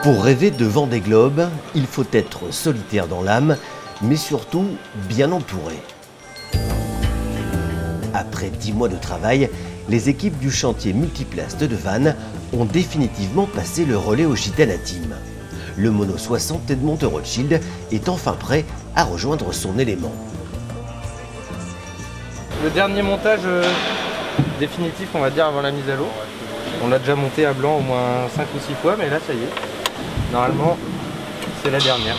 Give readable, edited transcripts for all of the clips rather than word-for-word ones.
Pour rêver de Vendée Globe, il faut être solitaire dans l'âme, mais surtout bien entouré. Après 10 mois de travail, les équipes du chantier multiplace de Vannes ont définitivement passé le relais au Gitana Team. Le Mono 60 Edmond de Rothschild est enfin prêt à rejoindre son élément. Le dernier montage définitif, on va dire, avant la mise à l'eau. On l'a déjà monté à blanc au moins 5 ou 6 fois, mais là ça y est. Normalement, c'est la dernière.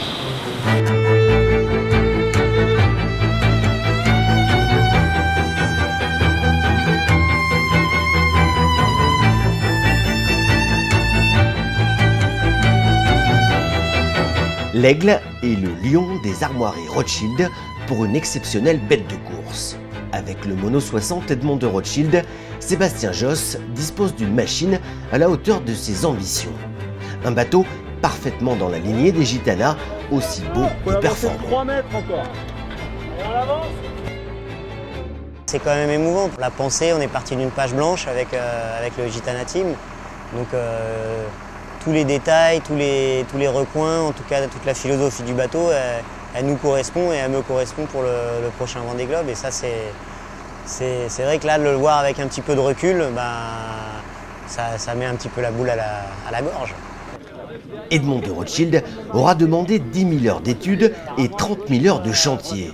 L'Aigle est le lion des armoiries Rothschild pour une exceptionnelle bête de course. Avec le Mono 60 Edmond de Rothschild, Sébastien Josse dispose d'une machine à la hauteur de ses ambitions. Un bateau parfaitement dans la lignée des Gitanas, aussi beau et performant. 3 mètres encore. Et on avance. C'est quand même émouvant. La pensée, on est parti d'une page blanche avec le Gitana Team. Donc tous les détails, tous les recoins, en tout cas toute la philosophie du bateau, elle nous correspond et elle me correspond pour le prochain Vendée Globe. Et ça, c'est vrai que là, de le voir avec un petit peu de recul, ça met un petit peu la boule à la gorge. Edmond de Rothschild aura demandé 10 000 heures d'études et 30 000 heures de chantier.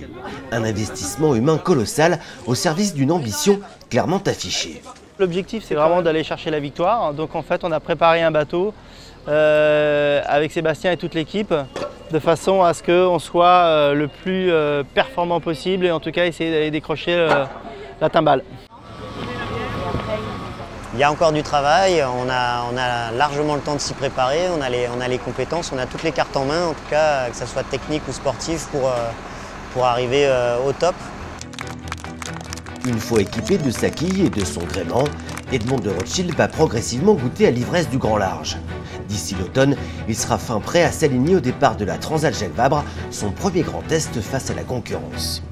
Un investissement humain colossal au service d'une ambition clairement affichée. L'objectif, c'est vraiment d'aller chercher la victoire. Donc en fait, on a préparé un bateau avec Sébastien et toute l'équipe de façon à ce qu'on soit le plus performant possible et en tout cas essayer d'aller décrocher la timbale. Il y a encore du travail, on a largement le temps de s'y préparer, on a les compétences, on a toutes les cartes en main, en tout cas que ce soit technique ou sportif pour arriver au top. Une fois équipé de sa quille et de son gréement, Edmond de Rothschild va progressivement goûter à l'ivresse du grand large. D'ici l'automne, il sera fin prêt à s'aligner au départ de la Transat Jacques Vabre, son premier grand test face à la concurrence.